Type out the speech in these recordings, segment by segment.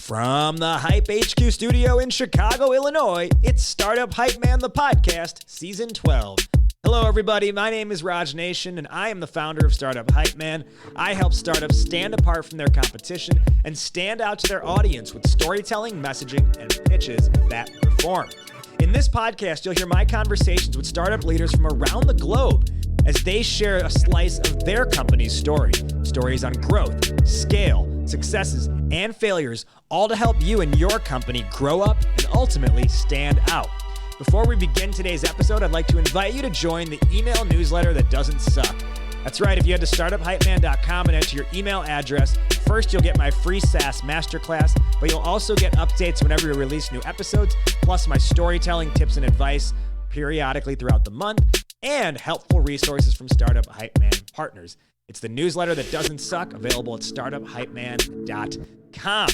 From the Hype HQ studio in Chicago, Illinois, it's Startup Hypeman, the podcast, Season 12. Hello, everybody. My name is Raj Nation, and I am the founder of Startup Hypeman. I help startups stand apart from their competition and stand out to their audience with storytelling, messaging, and pitches that perform. In this podcast, you'll hear my conversations with startup leaders from around the globe as they share a slice of their company's story. Stories on growth, scale, successes, and failures, all to help you and your company grow up and ultimately stand out. Before we begin today's episode, I'd like to invite you to join the email newsletter that doesn't suck. That's right, if you head to startuphypeman.com and enter your email address, first you'll get my free SaaS masterclass, but you'll also get updates whenever we release new episodes, plus my storytelling tips and advice periodically throughout the month, and helpful resources from Startup Hypeman partners. It's the newsletter that doesn't suck, available at startuphypeman.com.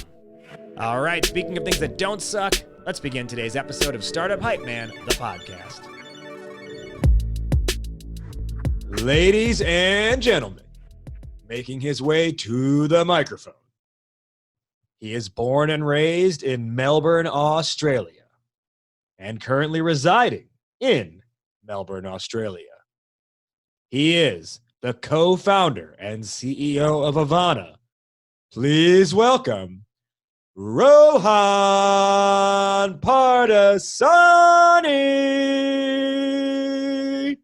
All right, speaking of things that don't suck, let's begin today's episode of Startup Hypeman, the podcast. Ladies and gentlemen, making his way to the microphone. He is born and raised in Melbourne, Australia, and currently residing in Melbourne, Australia. He is the co-founder and CEO of Avaana. Please welcome Rohan Pardasani.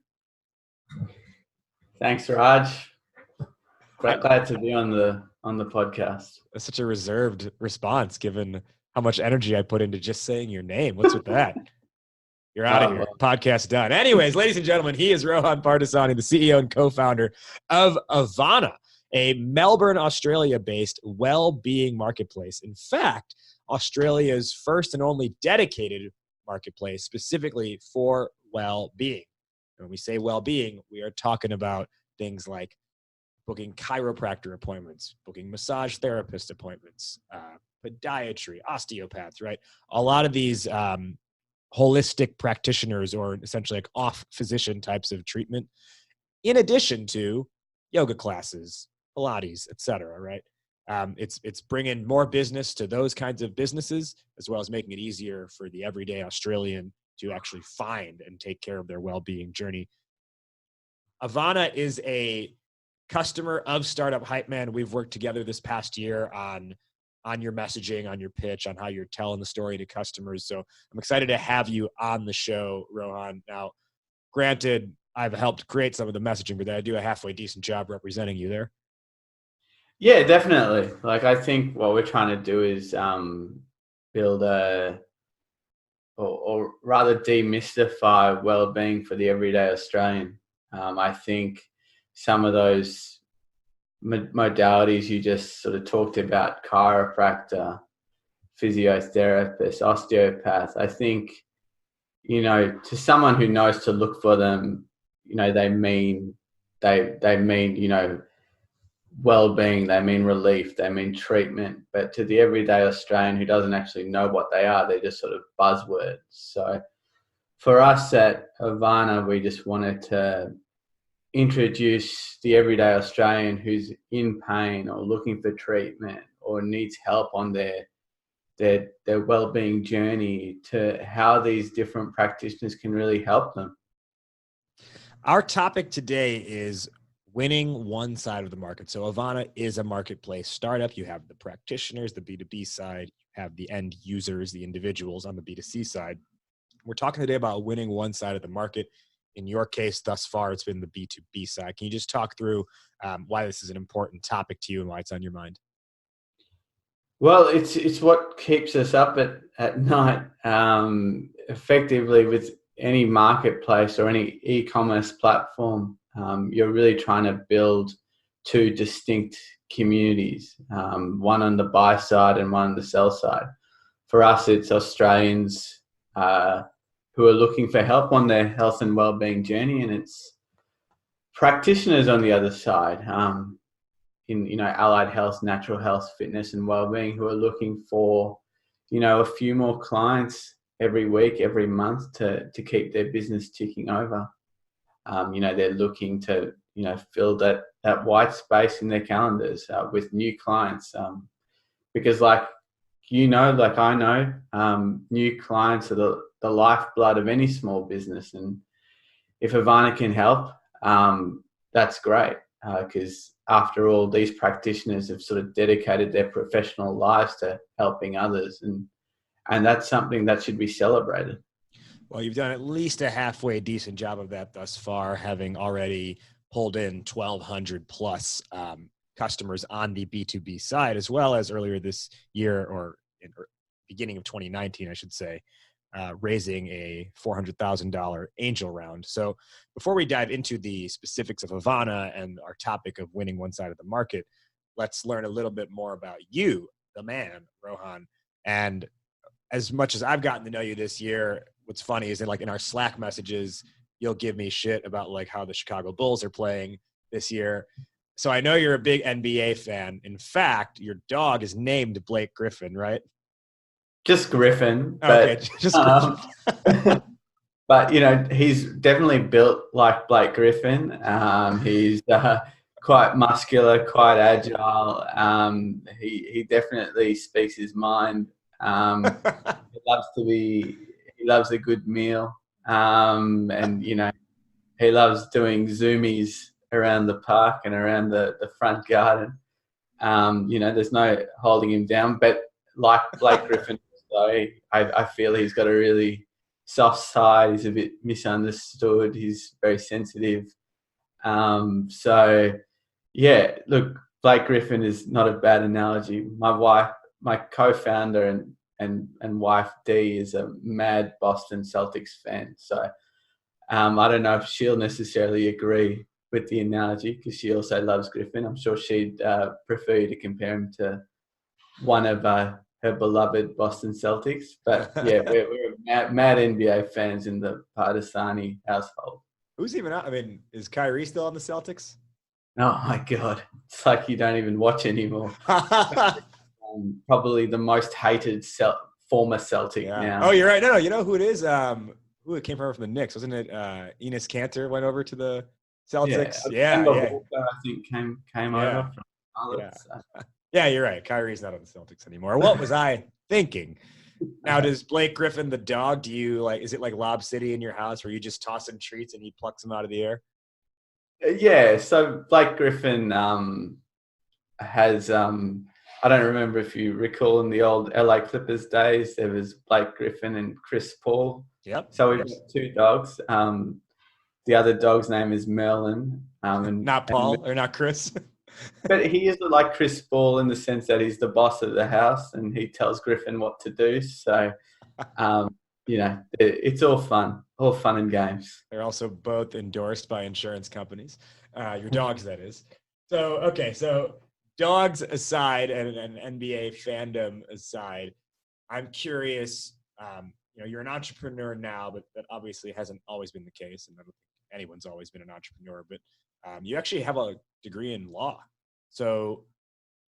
Thanks, Raj. Glad to be on the podcast. That's such a reserved response, given how much energy I put into just saying your name. What's with that? You're out of here. Podcast done. Anyways, ladies and gentlemen, he is Rohan Pardasani, the CEO and co-founder of Avaana, a Melbourne, Australia-based well-being marketplace. In fact, Australia's first and only dedicated marketplace specifically for well-being. When we say well-being, we are talking about things like booking chiropractor appointments, booking massage therapist appointments, podiatry, osteopaths, right? A lot of these holistic practitioners, or essentially like off physician types of treatment, in addition to yoga classes, Pilates, etc. Right? It's bringing more business to those kinds of businesses, as well as making it easier for the everyday Australian to actually find and take care of their well-being journey. Avaana is a customer of Startup Hypeman. We've worked together this past year on your messaging, on your pitch, on how you're telling the story to customers. So I'm excited to have you on the show, Rohan. Now, granted, I've helped create some of the messaging, but I do a halfway decent job representing you there. Yeah, definitely. Like, I think what we're trying to do is build or rather demystify well-being for the everyday Australian. I think some of those modalities you just sort of talked about, chiropractor, physiotherapist, osteopath, I think, to someone who knows to look for them, they mean, well-being, they mean relief, they mean treatment. But to the everyday Australian who doesn't actually know what they are, they're just sort of buzzwords. So for us at Avaana, we just wanted to introduce the everyday Australian who's in pain or looking for treatment or needs help on their well-being journey to how these different practitioners can really help them. Our topic today is winning one side of the market. So Avaana is a marketplace startup. You have the practitioners, the B2B side, you have the end users, the individuals on the B2C side. We're talking today about winning one side of the market. In your case, thus far, it's been the B2B side. Can you just talk through why this is an important topic to you and why it's on your mind? Well, it's what keeps us up at night. Effectively, with any marketplace or any e-commerce platform, you're really trying to build two distinct communities, one on the buy side and one on the sell side. For us, it's Australians who are looking for help on their health and well-being journey, and it's practitioners on the other side, in allied health, natural health, fitness, and well-being, who are looking for a few more clients every week, every month to keep their business ticking over. They're looking to fill that white space in their calendars with new clients, because like like I know, new clients are the lifeblood of any small business. And if Avaana can help, that's great, because after all, these practitioners have sort of dedicated their professional lives to helping others. And that's something that should be celebrated. Well, you've done at least a halfway decent job of that thus far, having already pulled in 1,200 plus customers on the B2B side, as well as earlier this year, or in beginning of 2019, I should say, raising a $400,000 angel round. So before we dive into the specifics of Avaana and our topic of winning one side of the market, let's learn a little bit more about you, the man, Rohan. And as much as I've gotten to know you this year, what's funny is that like in our Slack messages, you'll give me shit about like how the Chicago Bulls are playing this year. So I know you're a big NBA fan. In fact, your dog is named Blake Griffin, right? Just Griffin. But, okay, just Griffin. But, he's definitely built like Blake Griffin. He's quite muscular, quite agile. He definitely speaks his mind. He loves a good meal. And, he loves doing zoomies around the park and around the front garden. There's no holding him down. But like Blake Griffin, so I feel he's got a really soft side. He's a bit misunderstood. He's very sensitive. So, yeah, look, Blake Griffin is not a bad analogy. My co-founder and wife, Dee, is a mad Boston Celtics fan. So I don't know if she'll necessarily agree with the analogy because she also loves Griffin. I'm sure she'd prefer you to compare him to one of her beloved Boston Celtics. But yeah, we're mad NBA fans in the Pardasani household. Who's even out? I mean, is Kyrie still on the Celtics? Oh my God. It's like you don't even watch anymore. Probably the most hated former Celtic now. Oh, you're right. No, you know who it is? Who it came from the Knicks? Wasn't it Enes Kanter went over to the Celtics? Yeah. Walker, I think came over from Charlotte. Yeah, you're right. Kyrie's not on the Celtics anymore. What was I thinking? Now, does Blake Griffin, the dog, is it like Lob City in your house where you just toss him treats and he plucks them out of the air? Yeah. So Blake Griffin has, I don't remember if you recall in the old LA Clippers days, there was Blake Griffin and Chris Paul. Yep. So we've got two dogs. The other dog's name is Merlin. Not Paul or not Chris. But he is like Chris Paul in the sense that he's the boss of the house and he tells Griffin what to do. So, it's all fun and games. They're also both endorsed by insurance companies. Your dogs, that is. So, okay. So dogs aside and NBA fandom aside, I'm curious, you're an entrepreneur now, but that obviously hasn't always been the case. And I don't think anyone's always been an entrepreneur, but you actually have a degree in law. So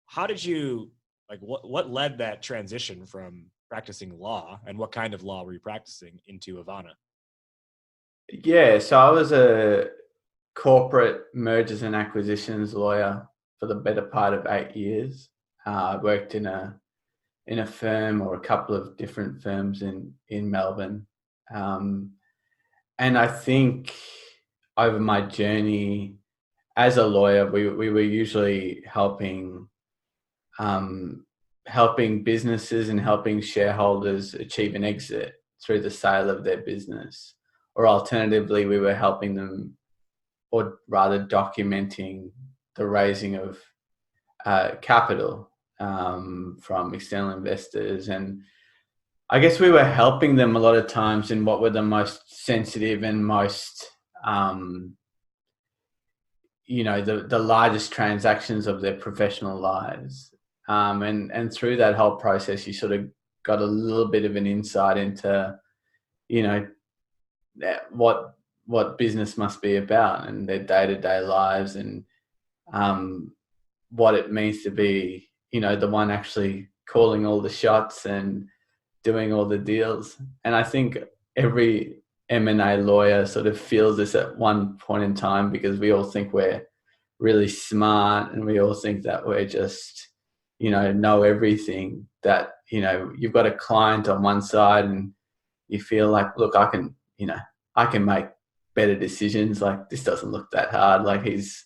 how did you, what led that transition from practicing law, and what kind of law were you practicing, into Avaana? Yeah, so I was a corporate mergers and acquisitions lawyer for the better part of 8 years. I worked in a firm or a couple of different firms in Melbourne. And I think over my journey as a lawyer, we were usually helping businesses and helping shareholders achieve an exit through the sale of their business. Or alternatively, we were helping them, or rather documenting the raising of capital from external investors. And I guess we were helping them a lot of times in what were the most sensitive and most, the largest transactions of their professional lives. And through that whole process, you sort of got a little bit of an insight into, what business must be about and their day-to-day lives, and what it means to be, the one actually calling all the shots and doing all the deals. And I think every M&A lawyer sort of feels this at one point in time, because we all think we're really smart and we all think that we're just, know everything, that, you've got a client on one side and you feel like, look, I can make better decisions. Like, this doesn't look that hard. Like, he's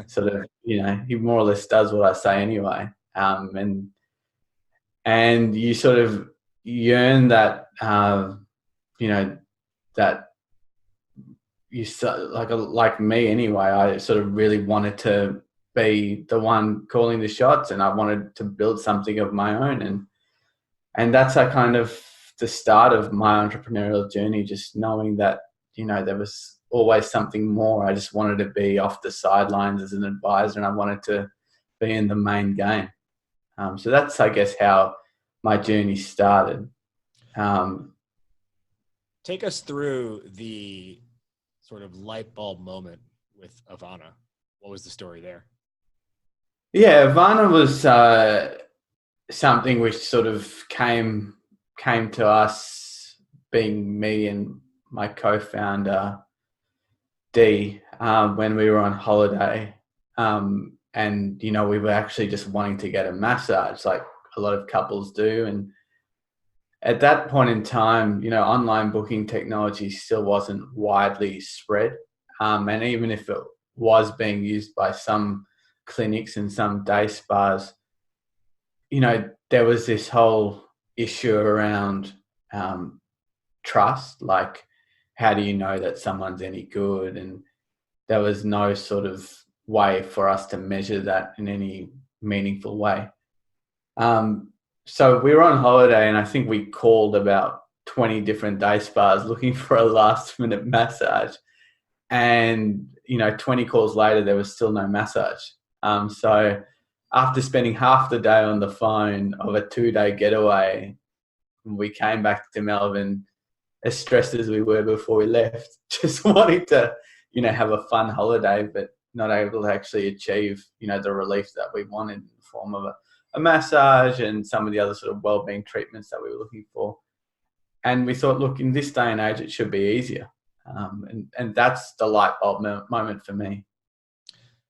sort of, he more or less does what I say anyway. And you sort of yearn that, that you like me anyway. I sort of really wanted to be the one calling the shots, and I wanted to build something of my own. And that's a kind of the start of my entrepreneurial journey, just knowing that, there was always something more. I just wanted to be off the sidelines as an advisor, and I wanted to be in the main game. So that's, I guess, how my journey started. Take us through the sort of light bulb moment with Avaana. What was the story there? Yeah, Avaana was something which sort of came to us, being me and my co-founder Dee, when we were on holiday, and we were actually just wanting to get a massage, like a lot of couples do. And at that point in time, online booking technology still wasn't widely spread, and even if it was being used by some clinics and some day spas, there was this whole issue around trust, like, how do you know that someone's any good? And there was no sort of way for us to measure that in any meaningful way. So we were on holiday, and I think we called about 20 different day spas looking for a last minute massage. And, 20 calls later, there was still no massage. So after spending half the day on the phone of a 2-day getaway, we came back to Melbourne as stressed as we were before we left, just wanting to, have a fun holiday, but not able to actually achieve, the relief that we wanted in the form of a massage and some of the other sort of wellbeing treatments that we were looking for. And we thought, look, in this day and age, it should be easier. And that's the light bulb moment for me.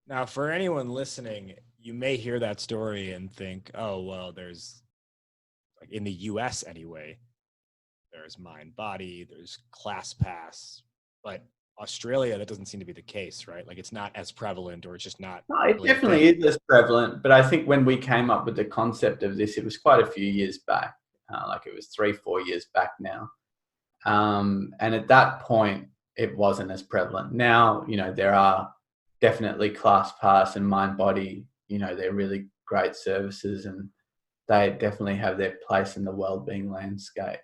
Now, for anyone listening, you may hear that story and think, oh, well, there's, like, in the US anyway, there's Mind Body, there's ClassPass, but Australia, that doesn't seem to be the case, right? Like, it's not as prevalent, or it's just not. No, it definitely is as prevalent. But I think when we came up with the concept of this, it was quite a few years back. Like, it was 3-4 years back now. And at that point, it wasn't as prevalent. Now, there are definitely ClassPass and Mind Body. They're really great services, and they definitely have their place in the wellbeing landscape.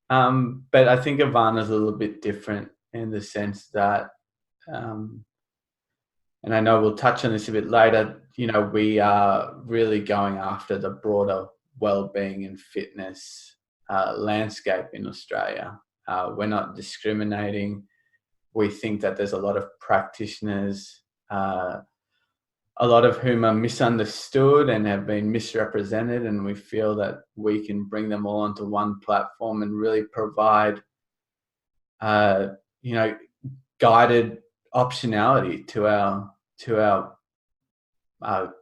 But I think Avaana is a little bit different in the sense that, and I know we'll touch on this a bit later, we are really going after the broader wellbeing and fitness landscape in Australia. We're not discriminating. We think that there's a lot of practitioners, a lot of whom are misunderstood and have been misrepresented, and we feel that we can bring them all onto one platform and really provide, guided optionality to our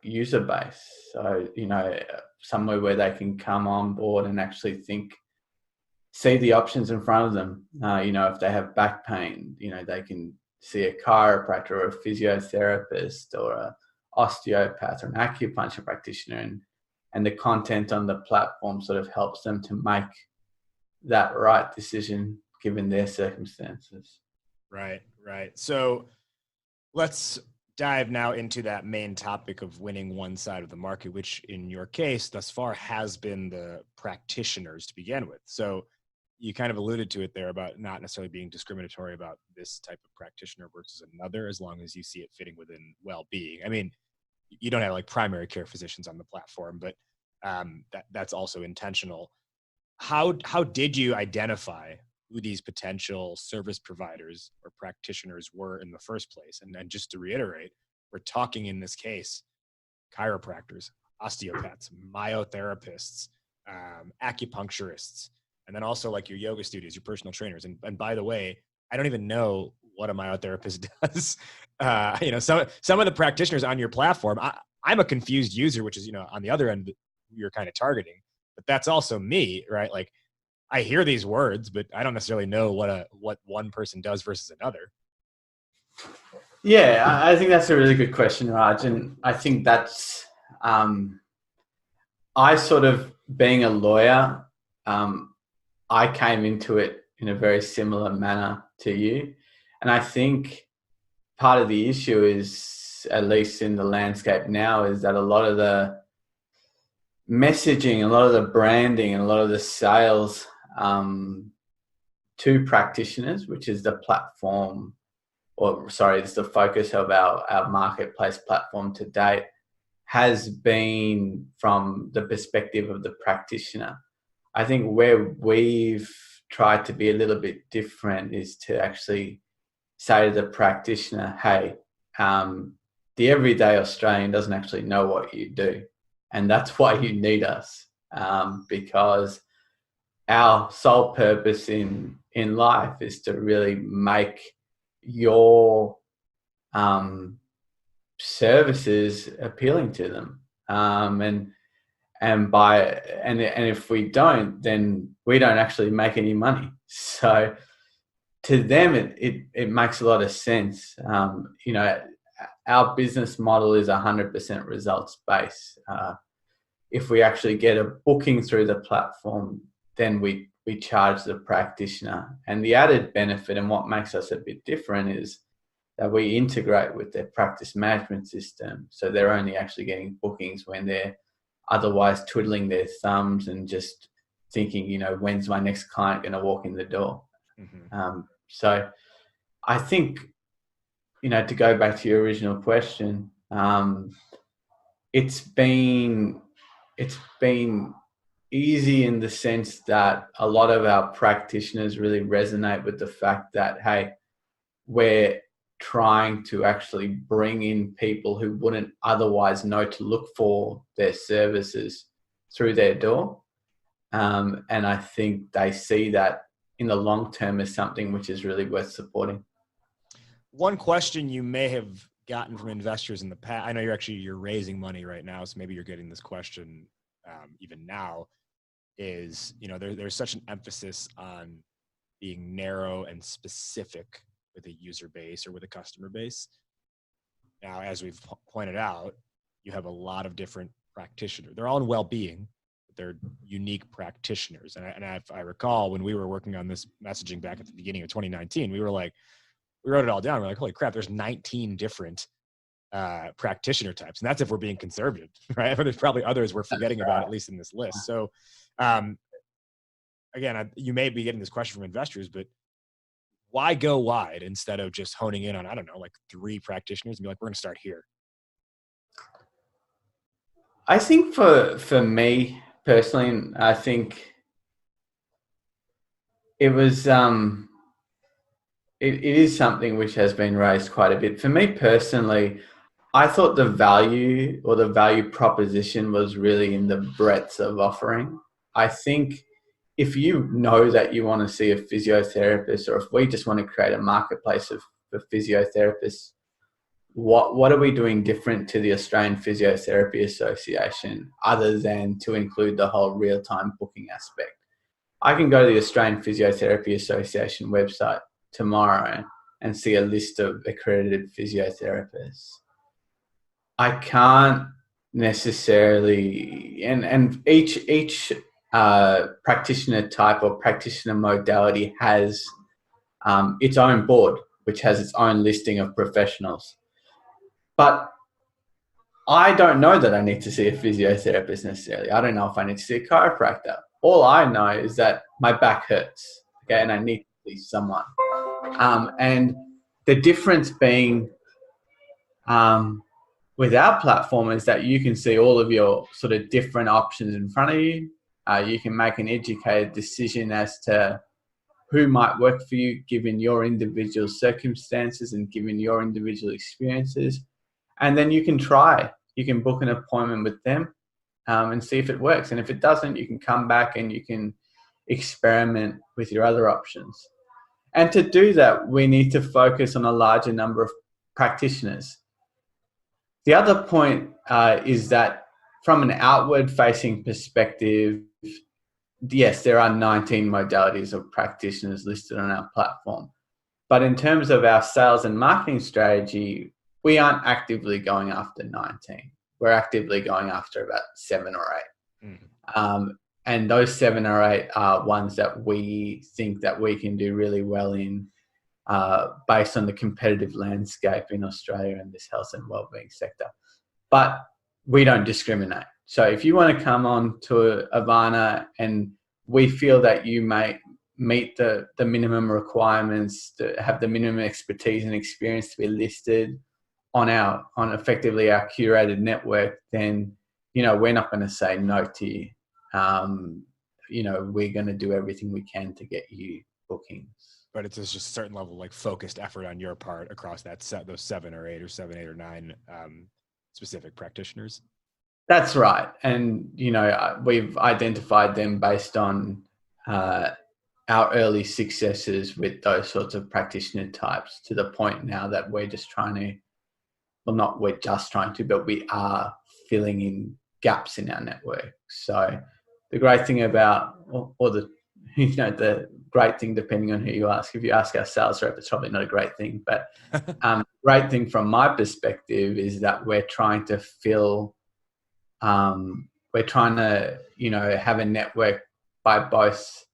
user base. So, somewhere where they can come on board and actually see the options in front of them. If they have back pain, they can see a chiropractor or a physiotherapist or a osteopath or an acupuncture practitioner, and the content on the platform sort of helps them to make that right decision given their circumstances. Right. So let's dive now into that main topic of winning one side of the market, which in your case thus far has been the practitioners to begin with. So you kind of alluded to it there about not necessarily being discriminatory about this type of practitioner versus another, as long as you see it fitting within well-being. I mean, you don't have like primary care physicians on the platform, but that's also intentional. How did you identify who these potential service providers or practitioners were in the first place? And then, just to reiterate, we're talking in this case, chiropractors, osteopaths, myotherapists, acupuncturists, and then also like your yoga studios, your personal trainers. And by the way, I don't even know what a myotherapist does. Some of the practitioners on your platform, I'm a confused user, which is, you know, on the other end, you're kind of targeting, but that's also me, right? Like I hear these words, but I don't necessarily know what one person does versus another. Yeah, I think that's a really good question, Raj. And I think that's, I sort of, being a lawyer, I came into it in a very similar manner to you. And I think part of the issue is, at least in the landscape now, is that a lot of the messaging, a lot of the branding, and a lot of the sales to practitioners, which is the platform, or sorry, it's the focus of our marketplace platform to date, has been from the perspective of the practitioner. I think where we've tried to be a little bit different is to actually say to the practitioner, hey, the everyday Australian doesn't actually know what you do. And that's why you need us, because our sole purpose in life is to really make your services appealing to them. And if we don't, then we don't actually make any money. So to them, it makes a lot of sense. You know, our business model is 100% results based. If we actually get a booking through the platform, then we charge the practitioner. And the added benefit, and what makes us a bit different, is that we integrate with their practice management system. So they're only actually getting bookings when they're otherwise twiddling their thumbs and just thinking, you know, when's my next client going to walk in the door? Mm-hmm. So I think, you know, to go back to your original question, it's been easy in the sense that a lot of our practitioners really resonate with the fact that, hey, we're trying to actually bring in people who wouldn't otherwise know to look for their services through their door. And I think they see that in the long term as something which is really worth supporting. One question you may have gotten from investors in the past, I know you're raising money right now, so maybe you're getting this question even now, is, you know, there's such an emphasis on being narrow and specific with a user base or with a customer base. Now, as we've pointed out, you have a lot of different practitioners. They're all in well-being, but they're unique practitioners. And I recall when we were working on this messaging back at the beginning of 2019, we wrote it all down. We're like, holy crap, there's 19 different practitioner types. And that's if we're being conservative, right? But there's probably others we're forgetting about, at least in this list. So again, you may be getting this question from investors, but why go wide instead of just honing in on, I don't know, like 3 practitioners and be like, we're going to start here? I think for me personally, I think it was, it is something which has been raised quite a bit. For me personally, I thought the value or the value proposition was really in the breadth of offering. I think if you know that you want to see a physiotherapist, or if we just want to create a marketplace for physiotherapists, what are we doing different to the Australian Physiotherapy Association other than to include the whole real-time booking aspect? I can go to the Australian Physiotherapy Association website tomorrow and see a list of accredited physiotherapists. I can't necessarily, and each practitioner type or practitioner modality has its own board, which has its own listing of professionals. But I don't know that I need to see a physiotherapist necessarily. I don't know if I need to see a chiropractor. All I know is that my back hurts, okay, and I need to see someone. And the difference being with our platform is that you can see all of your sort of different options in front of you. You can make an educated decision as to who might work for you, given your individual circumstances and given your individual experiences. And then you can book an appointment with them and see if it works. And if it doesn't, you can come back and you can experiment with your other options. And to do that, we need to focus on a larger number of practitioners. The other point is that from an outward facing perspective, yes, there are 19 modalities of practitioners listed on our platform. But in terms of our sales and marketing strategy, we aren't actively going after 19. We're actively going after about 7 or 8. And those 7 or 8 are ones that we think that we can do really well in, based on the competitive landscape in Australia in this health and wellbeing sector. But we don't discriminate. So if you want to come on to Avaana and we feel that you may meet the minimum requirements, to have the minimum expertise and experience to be listed on effectively our curated network, then, we're not going to say no to you. We're going to do everything we can to get you bookings. But it's just a certain level of like focused effort on your part across that those 7 or 8 or 9 specific practitioners. That's right. And, we've identified them based on our early successes with those sorts of practitioner types, to the point now that we're just trying to, not we're just trying to, but we are filling in gaps in our network. So the great thing about, or the great thing, depending on who you ask, if you ask our sales rep, it's probably not a great thing, but great thing from my perspective is that we're trying to fill, we're trying to, have a network by both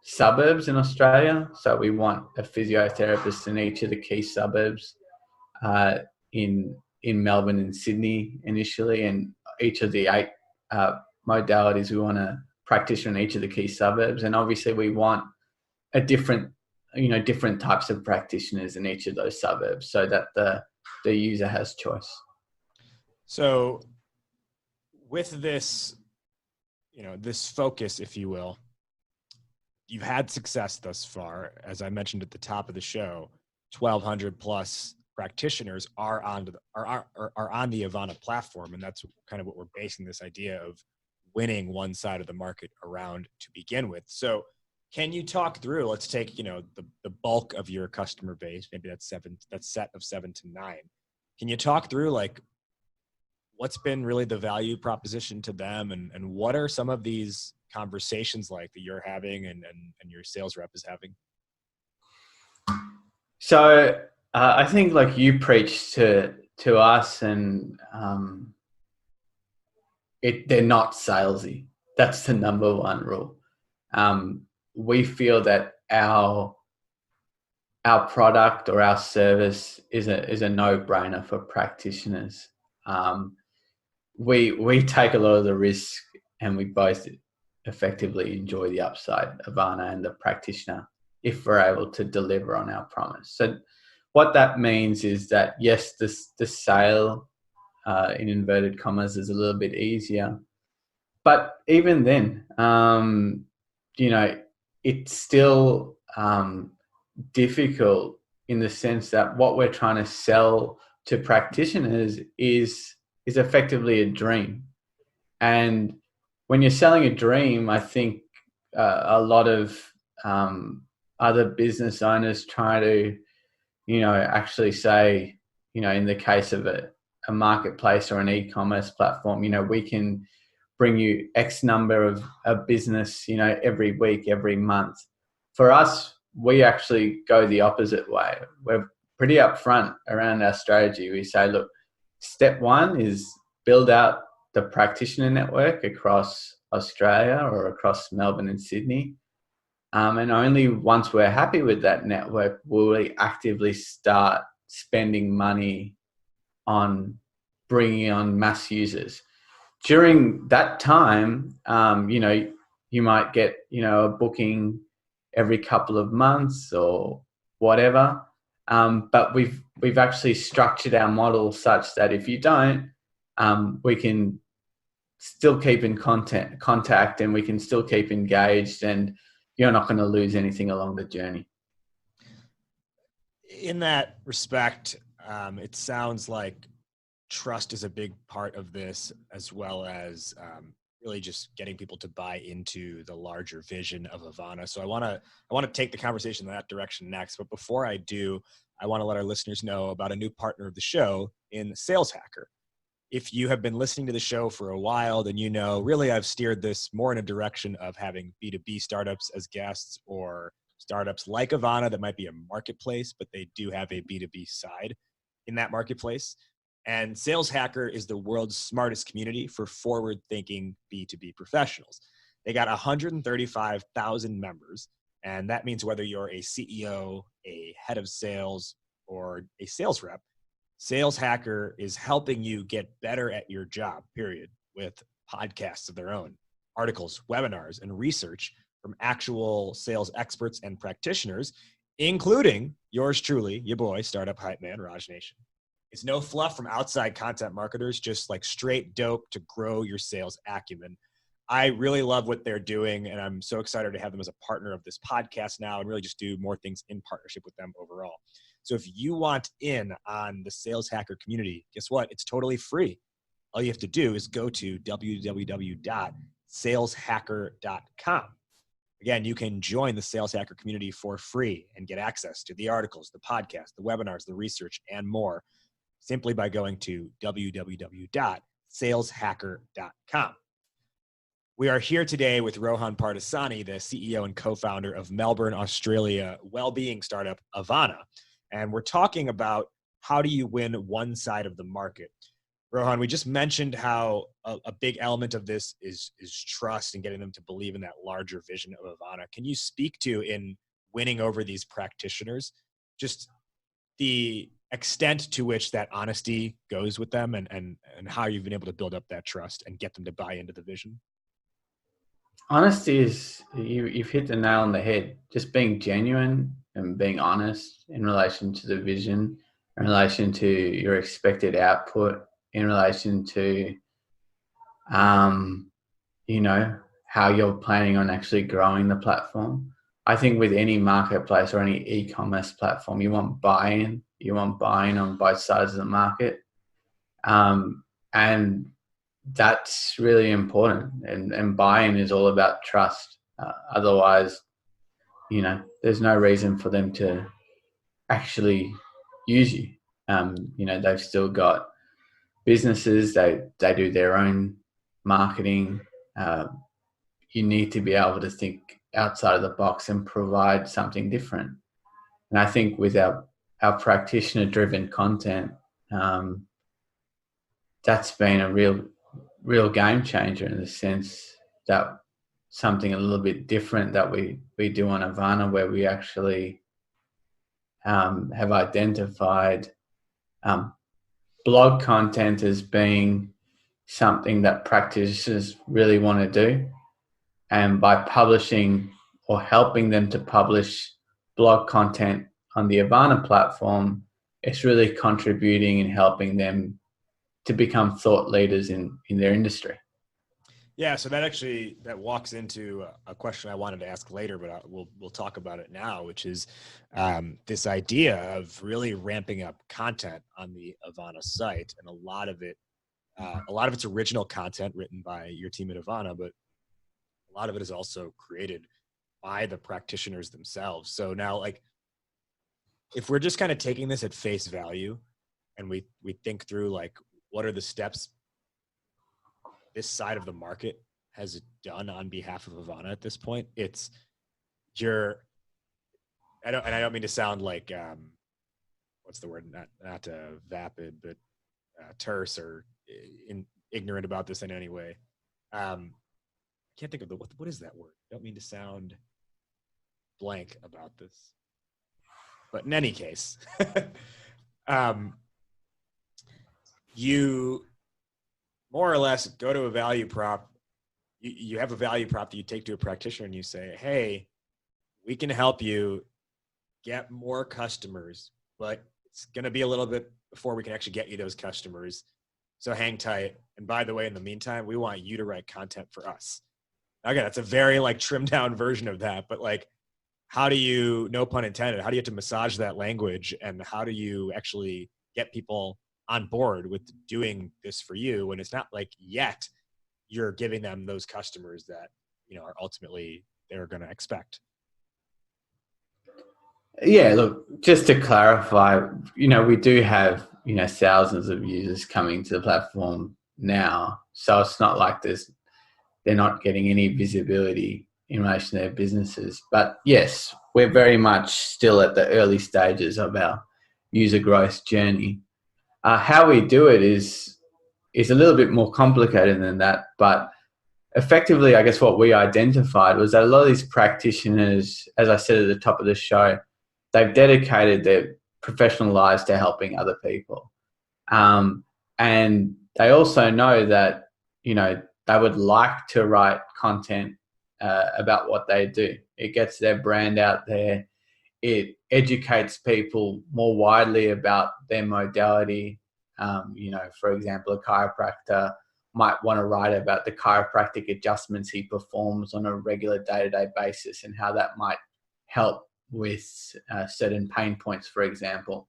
suburbs in Australia. So we want a physiotherapist in each of the key suburbs in Melbourne and Sydney initially, and each of the 8 modalities, we want a practitioner in each of the key suburbs. And obviously we want a different types of practitioners in each of those suburbs, so that the user has choice. So with this, this focus, if you will, you've had success thus far. As I mentioned at the top of the show, 1,200 plus practitioners are on the Avaana platform, and that's kind of what we're basing this idea of winning one side of the market around to begin with. So can you talk through, let's take, the bulk of your customer base, maybe that set of 7 to 9. Can you talk through like what's been really the value proposition to them, and what are some of these conversations like that you're having and your sales rep is having? So I think like you preach to us, and they're not salesy. That's the number one rule. We feel that our product or our service is a no-brainer for practitioners. We take a lot of the risk, and we both effectively enjoy the upside, Avaana and the practitioner, if we're able to deliver on our promise. So what that means is that, yes, the sale, in inverted commas, is a little bit easier. But even then, it's still difficult, in the sense that what we're trying to sell to practitioners is effectively a dream. And when you're selling a dream, I think a lot of other business owners try to, actually say, in the case of a marketplace or an e-commerce platform, we can bring you X number of business, every week, every month. For us, we actually go the opposite way. We're pretty upfront around our strategy. We say, look, step 1 is build out the practitioner network across Australia or across Melbourne and Sydney. And only once we're happy with that network will we actively start spending money on bringing on mass users. During that time, you might get, a booking every couple of months or whatever. But we've actually structured our model such that if you don't, we can still keep in contact, and we can still keep engaged, and you're not going to lose anything along the journey. In that respect, it sounds like trust is a big part of this, as well as really just getting people to buy into the larger vision of Avaana. So I want to take the conversation in that direction next. But before I do, I want to let our listeners know about a new partner of the show in Sales Hacker. if you have been listening to the show for a while, then you know, really I've steered this more in a direction of having B2B startups as guests, or startups like Avaana that might be a marketplace, but they do have a B2B side in that marketplace. And Sales Hacker is the world's smartest community for forward-thinking B2B professionals. They got 135,000 members, and that means whether you're a CEO, a head of sales, or a sales rep, Sales Hacker is helping you get better at your job, period, with podcasts of their own, articles, webinars, and research from actual sales experts and practitioners, including yours truly, your boy, Startup Hypeman, Raj Nation. It's no fluff from outside content marketers, just like straight dope to grow your sales acumen. I really love what they're doing, and I'm so excited to have them as a partner of this podcast now and really just do more things in partnership with them overall. So if you want in on the Sales Hacker community, guess what? It's totally free. All you have to do is go to www.saleshacker.com. Again, you can join the Sales Hacker community for free and get access to the articles, the podcast, the webinars, the research, and more simply by going to www.saleshacker.com. We are here today with Rohan Pardasani, the CEO and co-founder of Melbourne, Australia wellbeing startup Avaana. And we're talking about how do you win one side of the market. Rohan, we just mentioned how a big element of this is trust and getting them to believe in that larger vision of Avaana. Can you speak to, in winning over these practitioners, just the extent to which that honesty goes with them and how you've been able to build up that trust and get them to buy into the vision? Honesty is, you've hit the nail on the head. Just being genuine and being honest in relation to the vision, in relation to your expected output, in relation to, you know, how you're planning on actually growing the platform. I think with any marketplace or any e-commerce platform, you want buy-in. You want buy-in on both sides of the market. And that's really important. And buy-in is all about trust. Otherwise, you know, there's no reason for them to actually use you. You know, they've still got businesses, they do their own marketing. You need to be able to think outside of the box and provide something different. And I think with our practitioner-driven content, that's been a real game changer in the sense that something a little bit different that we do on Avaana, where we actually have identified blog content as being something that practitioners really want to do. And by publishing or helping them to publish blog content on the Avaana platform, it's really contributing and helping them to become thought leaders in their industry. Yeah, so that walks into a question I wanted to ask later, but we'll talk about it now, which is this idea of really ramping up content on the Avaana site, and a lot of it's original content written by your team at Avaana, but a lot of it is also created by the practitioners themselves. So now, like, if we're just kind of taking this at face value, and we think through, like, what are the steps this side of the market has done on behalf of Avaana at this point, I don't mean to sound like, what's the word? Not vapid, but terse or ignorant about this in any way. Can't think of what is that word? I don't mean to sound blank about this, but in any case, you more or less go to a value prop. You have a value prop that you take to a practitioner and you say, hey, we can help you get more customers, but it's going to be a little bit before we can actually get you those customers. So hang tight. And by the way, in the meantime, we want you to write content for us. Again, that's a very, like, trimmed down version of that, but, like, how do you, no pun intended, how do you have to massage that language, and how do you actually get people on board with doing this for you when it's not like yet you're giving them those customers that, you know, are ultimately they're going to expect? Yeah, look, just to clarify, you know, we do have, thousands of users coming to the platform now. So it's not like they're not getting any visibility in relation to their businesses. But yes, we're very much still at the early stages of our user growth journey. How we do it is a little bit more complicated than that, but effectively, I guess what we identified was that a lot of these practitioners, as I said at the top of the show, they've dedicated their professional lives to helping other people. And they also know that, they would like to write content about what they do. It gets their brand out there. It educates people more widely about their modality. For example, a chiropractor might want to write about the chiropractic adjustments he performs on a regular day-to-day basis and how that might help with certain pain points, for example.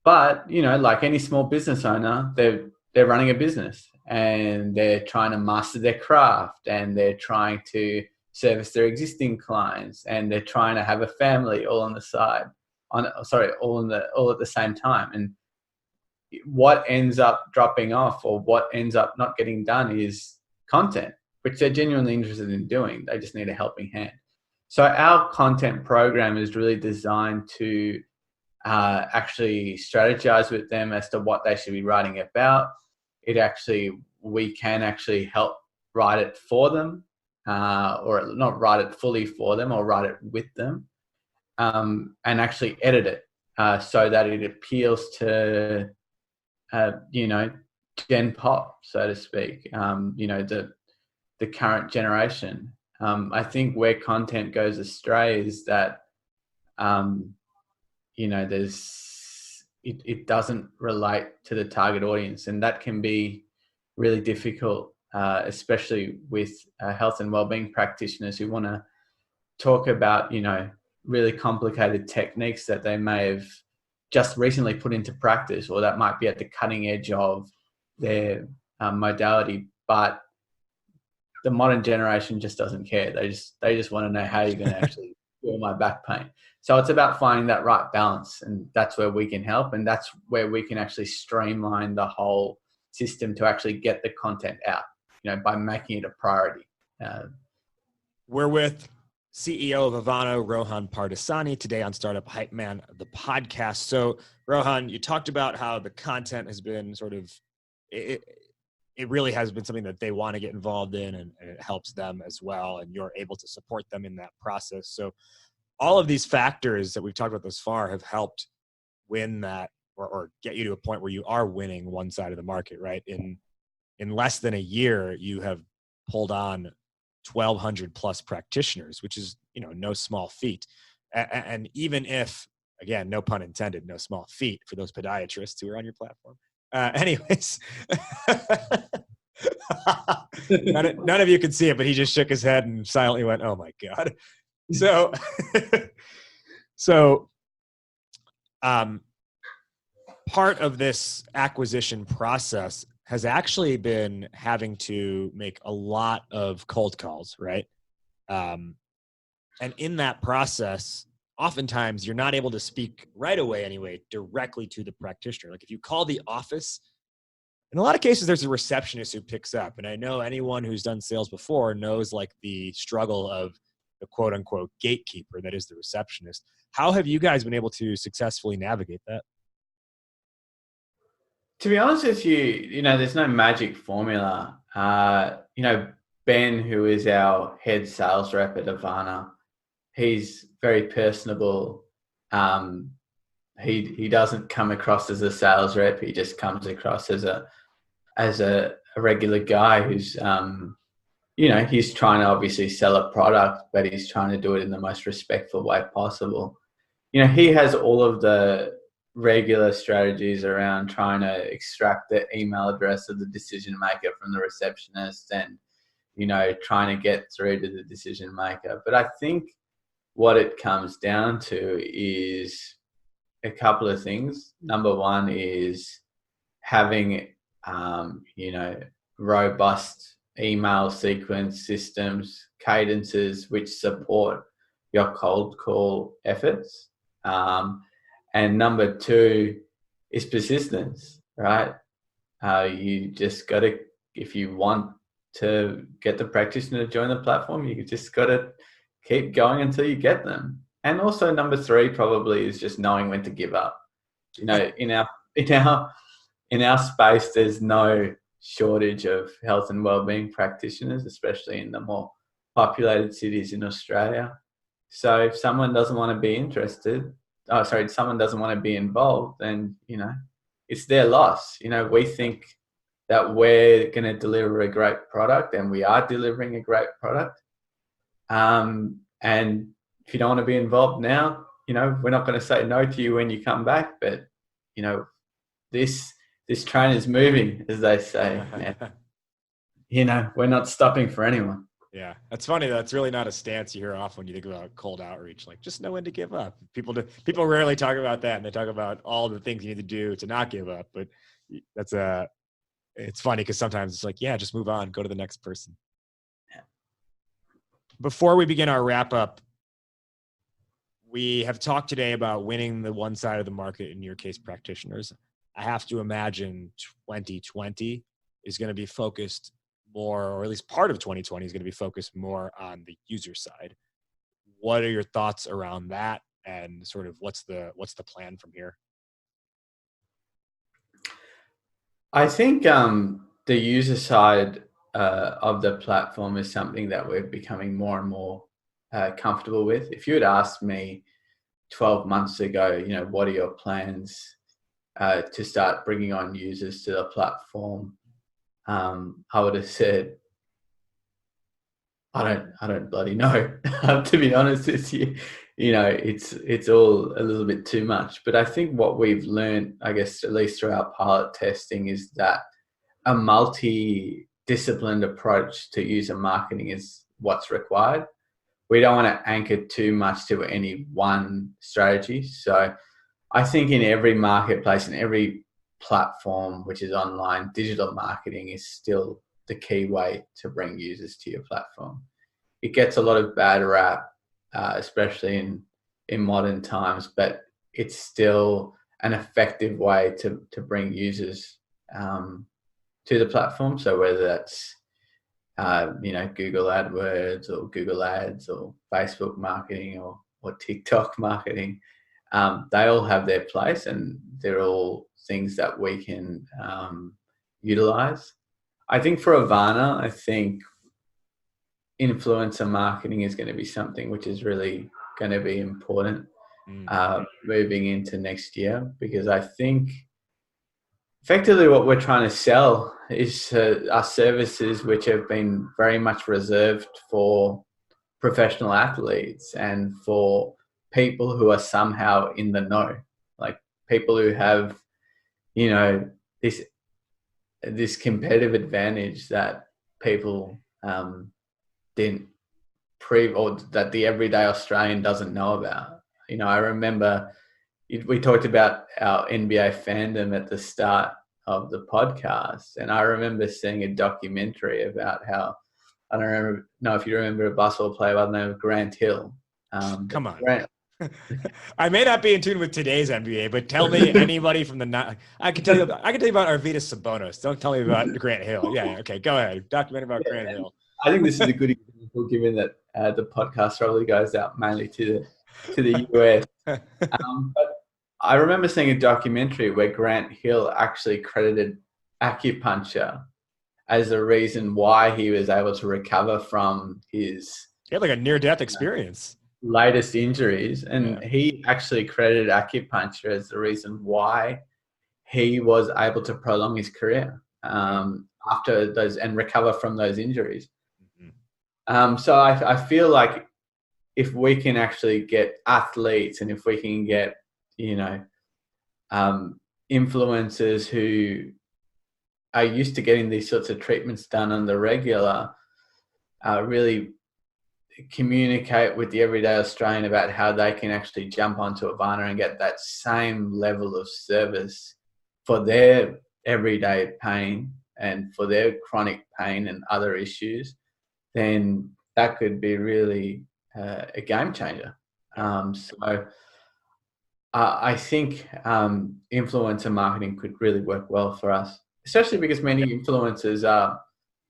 But, like any small business owner, they're running a business and they're trying to master their craft and they're trying to service their existing clients and they're trying to have a family all on the side, all at the same time. And what ends up dropping off or what ends up not getting done is content, which they're genuinely interested in doing. They just need a helping hand. So our content program is really designed to actually strategize with them as to what they should be writing about. We can actually help write it for them, or not write it fully for them, or write it with them, and actually edit it so that it appeals to Gen Pop, so to speak. The current generation. I think where content goes astray is that it doesn't relate to the target audience, and that can be really difficult, especially with health and wellbeing practitioners who want to talk about really complicated techniques that they may have just recently put into practice, or that might be at the cutting edge of their modality. But the modern generation just doesn't care. They just want to know how you're going to actually cure my back pain. So it's about finding that right balance, and that's where we can help, and that's where we can actually streamline the whole system to actually get the content out, by making it a priority. We're with CEO of Avaana, Rohan Pardasani, today on Startup Hypeman, the podcast. So, Rohan, you talked about how the content has been it really has been something that they want to get involved in, and it helps them as well, and you're able to support them in that process. So all of these factors that we've talked about thus far have helped win that, or get you to a point where you are winning one side of the market, right? In less than a year, you have pulled on 1,200 plus practitioners, which is, no small feat. And even if, again, no pun intended, no small feat for those podiatrists who are on your platform. Anyways, none of you could see it, but he just shook his head and silently went, "Oh my God." So, part of this acquisition process has actually been having to make a lot of cold calls, right? And in that process, oftentimes you're not able to speak right away anyway, directly to the practitioner. Like if you call the office, in a lot of cases, there's a receptionist who picks up. And I know anyone who's done sales before knows like the struggle of the quote unquote gatekeeper that is the receptionist. How have you guys been able to successfully navigate that? To be honest with you, there's no magic formula. Ben, who is our head sales rep at Avaana, he's very personable. He doesn't come across as a sales rep. He just comes across as a regular guy who's, he's trying to obviously sell a product, but he's trying to do it in the most respectful way possible. He has all of the regular strategies around trying to extract the email address of the decision maker from the receptionist and, trying to get through to the decision maker. But I think what it comes down to is a couple of things. Number one is having, robust email sequence systems, cadences which support your cold call efforts. And number two is persistence, right? You just got to, if you want to get the practitioner to join the platform, you just got to keep going until you get them. And also number 3 probably is just knowing when to give up. You know, in our space, there's no shortage of health and wellbeing practitioners, especially in the more populated cities in Australia. So if someone doesn't want to be someone doesn't want to be involved, then, you know, it's their loss. You know, we think that we're going to deliver a great product, and we are delivering a great product. And if you don't want to be involved now, you know, we're not going to say no to you when you come back, but, you know, this train is moving, as they say. And, you know, we're not stopping for anyone. Yeah, that's funny. That's really not a stance you hear often when you think about cold outreach. Like, just know when to give up. People rarely talk about that, and they talk about all the things you need to do to not give up. But it's funny because sometimes it's like, yeah, just move on, go to the next person. Yeah. Before we begin our wrap up, we have talked today about winning the one side of the market, in your case, practitioners. I have to imagine 2020 is going to be focused more, or at least part of 2020 is going to be focused more on the user side. What are your thoughts around that, and sort of what's the plan from here? I think the user side of the platform is something that we're becoming more and more comfortable with. If you had asked me 12 months ago, you know, what are your plans to start bringing on users to the platform, I would have said, I don't bloody know. To be honest with you, you know, it's all a little bit too much. But I think what we've learned, I guess, at least through our pilot testing, is that a multi-disciplined approach to user marketing is what's required. We don't want to anchor too much to any one strategy. So I think in every marketplace and every platform which is online, digital marketing is still the key way to bring users to your platform. It gets a lot of bad rap, especially in modern times, but it's still an effective way to bring users to the platform. So whether that's you know, Google AdWords or Google Ads or Facebook marketing or TikTok marketing, they all have their place, and they're all things that we can utilize. I think for Avaana, I think influencer marketing is going to be something which is really going to be important moving into next year, because I think effectively what we're trying to sell is our services which have been very much reserved for professional athletes and for people who are somehow in the know, like people who have, you know, this competitive advantage that people didn't or that the everyday Australian doesn't know about. You know, I remember we talked about our NBA fandom at the start of the podcast, and I remember seeing a documentary about how, I don't know if you remember a basketball player by the name of Grant Hill. Come on. I may not be in tune with today's NBA, but tell me anybody from the I can tell you about Arvydas Sabonis. Don't tell me about Grant Hill. Yeah, okay, go ahead. Documentary about Grant Hill. I think this is a good example, given that the podcast probably goes out mainly to the US. But I remember seeing a documentary where Grant Hill actually credited acupuncture as the reason why he was able to recover from his he had like a near-death experience, latest injuries, and he actually credited acupuncture as the reason why he was able to prolong his career after those and recover from those injuries. So I feel like if we can actually get athletes, and if we can get, you know, influencers who are used to getting these sorts of treatments done on the regular, really communicate with the everyday Australian about how they can actually jump onto Avaana and get that same level of service for their everyday pain and for their chronic pain and other issues, then that could be really a game changer. So I think influencer marketing could really work well for us, especially because many influencers are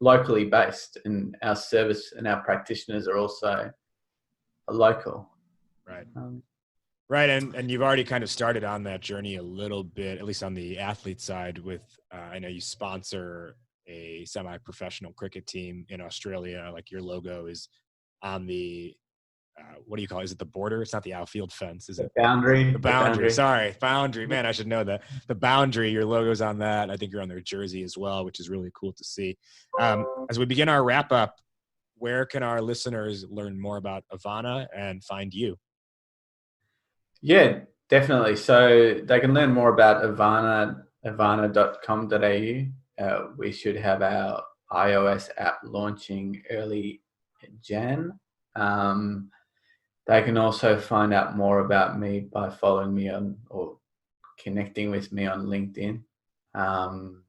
locally based, and our service and our practitioners are also local. Right. Right. And you've already kind of started on that journey a little bit, at least on the athlete side with, I know you sponsor a semi-professional cricket team in Australia. Like your logo is on the, what do you call it? Is it the border? It's not the outfield fence, is it? Boundary. The boundary. Sorry. Boundary. Man, I should know that. The boundary, your logo's on that. I think you're on their jersey as well, which is really cool to see. As we begin our wrap up, where can our listeners learn more about Avaana and find you? Yeah, definitely. So they can learn more about avaana.com.au. We should have our iOS app launching early Jan. They can also find out more about me by following me on or connecting with me on LinkedIn. Rohan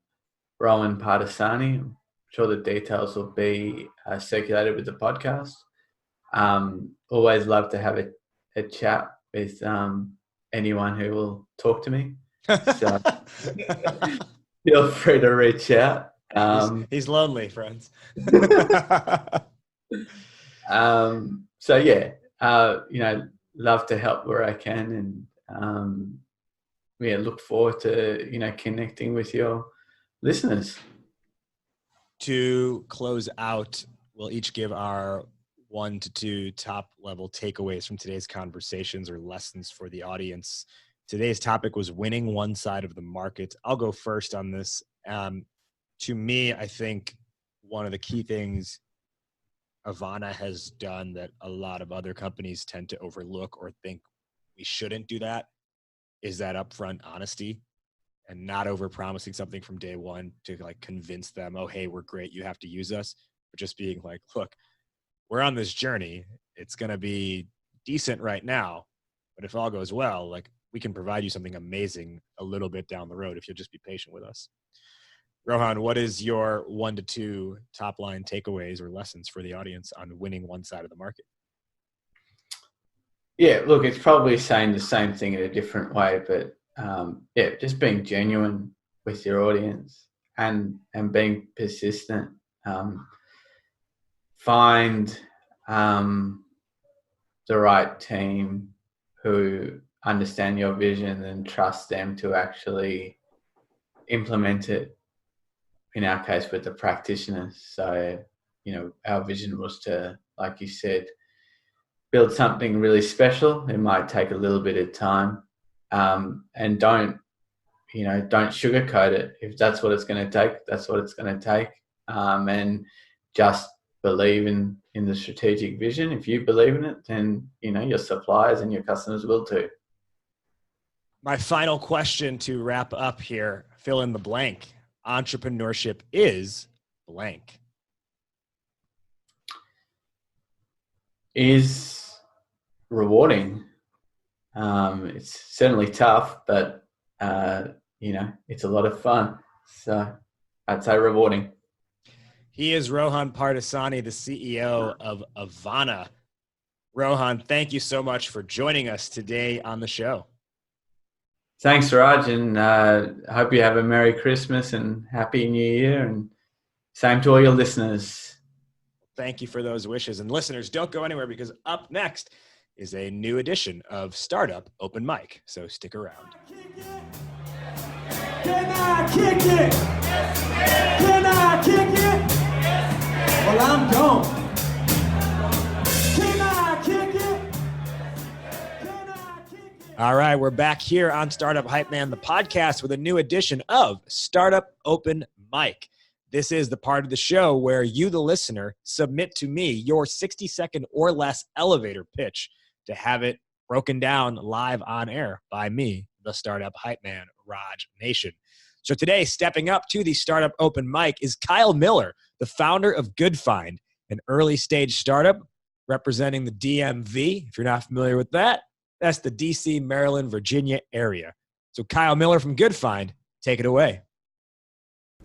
Pardasani. I'm sure the details will be circulated with the podcast. Always love to have a chat with anyone who will talk to me. So feel free to reach out. He's lonely, friends. So yeah, love to help where I can, and look forward to connecting with your listeners. To close out, we'll each give our 1 to 2 top level takeaways from today's conversations or lessons for the audience. Today's topic was winning one side of the market. I'll go first on this. To me, I think one of the key things Avaana has done that a lot of other companies tend to overlook or think we shouldn't do that is that upfront honesty and not over promising something from day one to like convince them, oh, hey, we're great, you have to use us. But just being like, look, we're on this journey. It's going to be decent right now, but if all goes well, like we can provide you something amazing a little bit down the road if you'll just be patient with us. Rohan, what is your 1 to 2 top line takeaways or lessons for the audience on winning one side of the market? Yeah, look, it's probably saying the same thing in a different way, but just being genuine with your audience and being persistent. Find the right team who understand your vision and trust them to actually implement it. In our case, with the practitioners. So, our vision was to, like you said, build something really special. It might take a little bit of time, and don't sugarcoat it. If that's what it's going to take, that's what it's going to take, and just believe in the strategic vision. If you believe in it, then your suppliers and your customers will too. My final question to wrap up here, fill in the blank. Entrepreneurship is blank. Is rewarding. It's certainly tough, but it's a lot of fun. So I'd say rewarding. He is Rohan Pardasani, the CEO of Avaana. Rohan, thank you so much for joining us today on the show. Thanks, Raj, and I hope you have a Merry Christmas and Happy New Year, and same to all your listeners. Thank you for those wishes. And listeners, don't go anywhere because up next is a new edition of Startup Open Mic. So stick around. Can I kick it? Can I kick it? Well, I'm gone. Can I kick it? All right, we're back here on Startup Hypeman, the podcast, with a new edition of Startup Open Mic. This is the part of the show where you, the listener, submit to me your 60-second or less elevator pitch to have it broken down live on air by me, the Startup Hypeman, Raj Nation. So today, stepping up to the Startup Open Mic is Kyle Miller, the founder of Goodfynd, an early-stage startup representing the DMV. If you're not familiar with that, that's the DC, Maryland, Virginia area. So Kyle Miller from Goodfynd, take it away.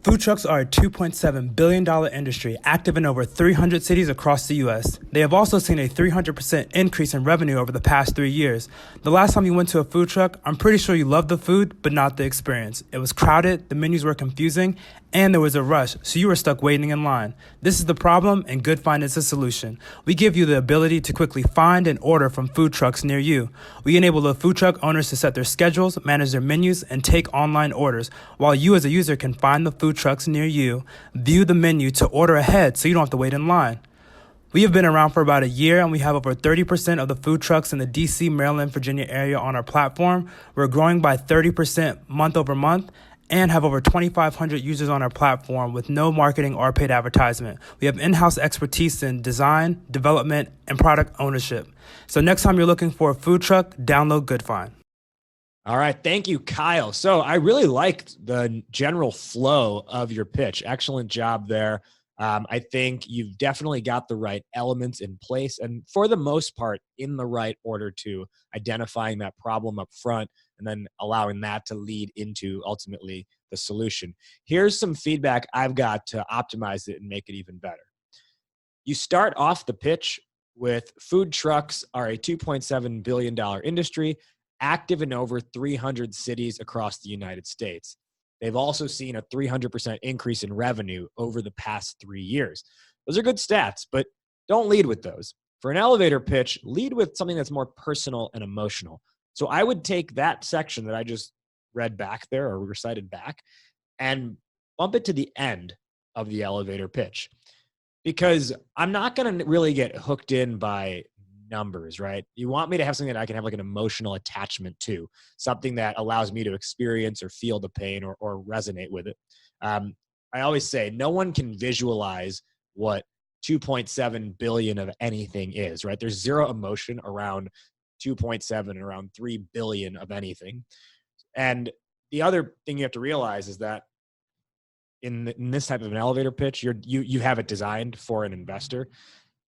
Food trucks are a $2.7 billion industry active in over 300 cities across the U.S. They have also seen a 300% increase in revenue over the past 3 years. The last time you went to a food truck, I'm pretty sure you loved the food, but not the experience. It was crowded, the menus were confusing, and there was a rush, so you were stuck waiting in line. This is the problem, and Goodfynd is the solution. We give you the ability to quickly find and order from food trucks near you. We enable the food truck owners to set their schedules, manage their menus, and take online orders, while you as a user can find the food trucks near you, view the menu to order ahead so you don't have to wait in line. We have been around for about a year, and we have over 30% of the food trucks in the DC, Maryland, Virginia area on our platform. We're growing by 30% month over month and have over 2,500 users on our platform with no marketing or paid advertisement. We have in-house expertise in design, development, and product ownership. So next time you're looking for a food truck, download Goodfynd. All right. Thank you, Kyle. So I really liked the general flow of your pitch. Excellent job there. I think you've definitely got the right elements in place and for the most part in the right order to identifying that problem up front and then allowing that to lead into ultimately the solution. Here's some feedback I've got to optimize it and make it even better. You start off the pitch with food trucks are a $2.7 billion industry active in over 300 cities across the United States. They've also seen a 300% increase in revenue over the past 3 years. Those are good stats, but don't lead with those. For an elevator pitch, lead with something that's more personal and emotional. So I would take that section that I just read back there or recited back and bump it to the end of the elevator pitch. Because I'm not going to really get hooked in by numbers, right? You want me to have something that I can have like an emotional attachment to, something that allows me to experience or feel the pain or resonate with it. I always say no one can visualize what 2.7 billion of anything is, right? There's zero emotion around 2.7 and around 3 billion of anything. And the other thing you have to realize is that in this type of an elevator pitch, you have it designed for an investor.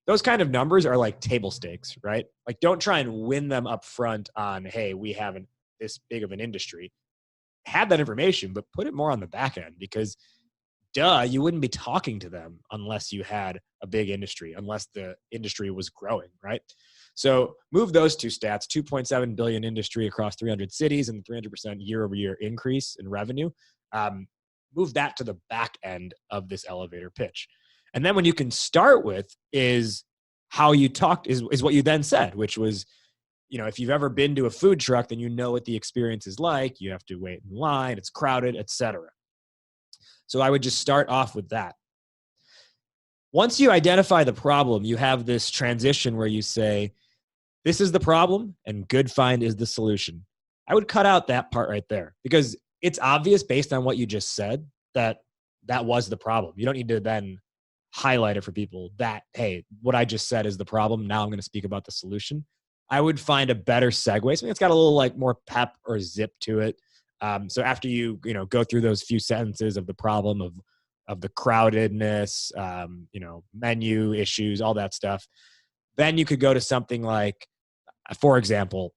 Those kind of numbers are like table stakes, right? Like don't try and win them up front on, hey, we have this big of an industry. Have that information, but put it more on the back end because you wouldn't be talking to them unless you had a big industry, unless the industry was growing, right? So move those two stats, 2.7 billion industry across 300 cities and 300% year over year increase in revenue. Move that to the back end of this elevator pitch. And then when you can start with is how you talked is what you then said, which was, if you've ever been to a food truck, then you know what the experience is like. You have to wait in line, it's crowded, etc. So I would just start off with that. Once you identify the problem, you have this transition where you say, this is the problem and Goodfynd is the solution. I would cut out that part right there because it's obvious based on what you just said that was the problem. You don't need to then highlight it for people that, hey, what I just said is the problem. Now I'm going to speak about the solution. I would find a better segue. Something that's got a little like more pep or zip to it. So after you go through those few sentences of the problem of the crowdedness, menu issues, all that stuff, then you could go to something like, for example,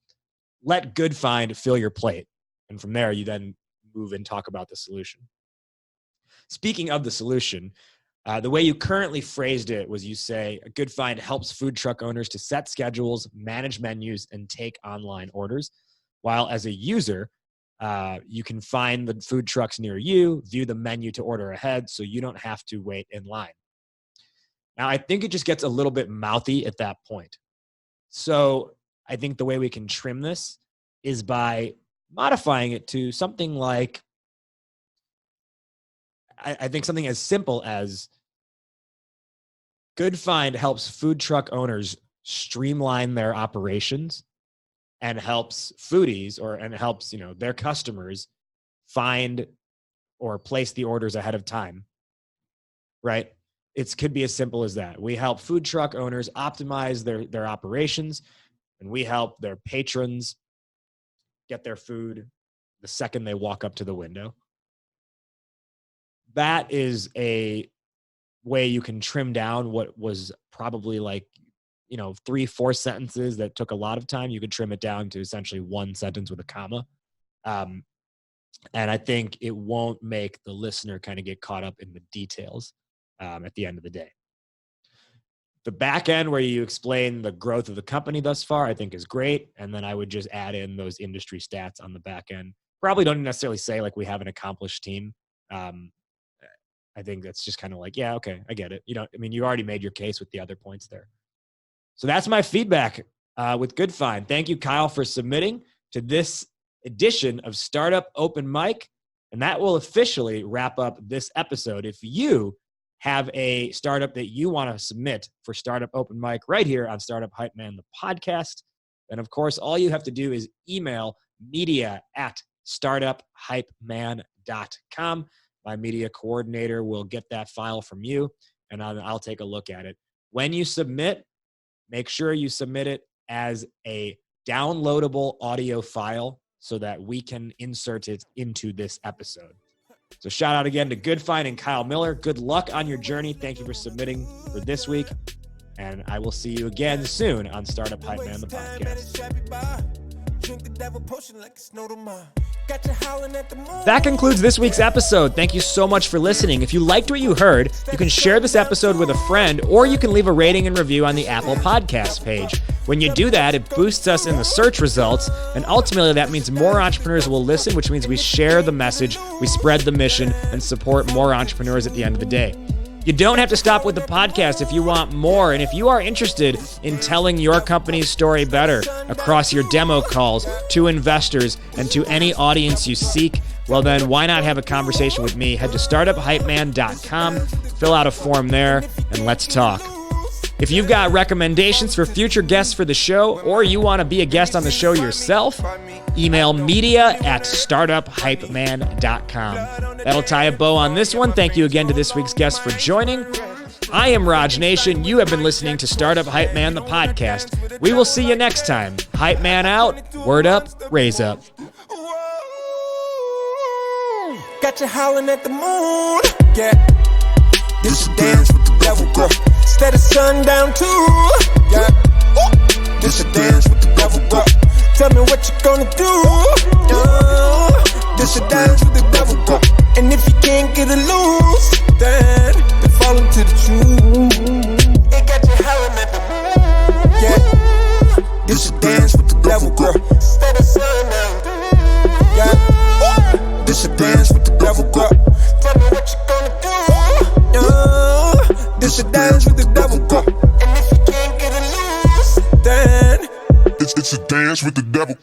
let Goodfynd fill your plate. And from there, you then move and talk about the solution. Speaking of the solution, the way you currently phrased it was you say, Goodfynd helps food truck owners to set schedules, manage menus, and take online orders. While as a user, you can find the food trucks near you, view the menu to order ahead so you don't have to wait in line. Now, I think it just gets a little bit mouthy at that point. So I think the way we can trim this is by modifying it to something like, I think something as simple as Goodfynd helps food truck owners streamline their operations and helps foodies and helps, their customers find or place the orders ahead of time, right? It could be as simple as that. We help food truck owners optimize their operations and we help their patrons get their food the second they walk up to the window. That is a way you can trim down what was probably 3-4 sentences that took a lot of time. You could trim it down to essentially one sentence with a comma. And I think it won't make the listener kind of get caught up in the details at the end of the day. The back end where you explain the growth of the company thus far, I think is great. And then I would just add in those industry stats on the back end. Probably don't necessarily say like we have an accomplished team. I think that's just kind of like, yeah, okay, I get it. You already made your case with the other points there. So that's my feedback with Goodfynd. Thank you, Kyle, for submitting to this edition of Startup Open Mic. And that will officially wrap up this episode. If you have a startup that you want to submit for Startup Open Mic right here on Startup Hypeman, the podcast, then of course, all you have to do is email media@startuphypeman.com. My media coordinator will get that file from you, and I'll take a look at it. When you submit, make sure you submit it as a downloadable audio file so that we can insert it into this episode. So shout out again to Goodfynd and Kyle Miller. Good luck on your journey. Thank you for submitting for this week. And I will see you again soon on Startup Hypeman, the podcast. That concludes this week's episode. Thank you so much for listening. If you liked what you heard, you can share this episode with a friend, or you can leave a rating and review on the Apple Podcast page. When you do that, it boosts us in the search results, and ultimately that means more entrepreneurs will listen, which means we share the message, we spread the mission, and support more entrepreneurs at the end of the day. You don't have to stop with the podcast if you want more. And if you are interested in telling your company's story better across your demo calls to investors and to any audience you seek, well then why not have a conversation with me? Head to startuphypeman.com, fill out a form there, and let's talk. If you've got recommendations for future guests for the show, or you want to be a guest on the show yourself, email media@startuphypeman.com. That'll tie a bow on this one. Thank you again to this week's guest for joining. I am Raj Nation. You have been listening to Startup Hypeman, the podcast. We will see you next time. Hype man out, word up, raise up. Got you howling at the moon. Yeah. This a dance with the devil, girl. Instead of sundown too. Yeah. This a dance with the devil, girl. Tell me what you gonna do. This a dance with the devil, girl. And if you can't get it loose, then fall into the truth. It got you howling at the moon. Yeah. This a dance with the devil, girl. Instead of sundown. Yeah. This a dance with the devil, girl. Tell me what you gonna do. This a dance with the devil, girl. And if you can't get it loose, then it's a dance with the devil.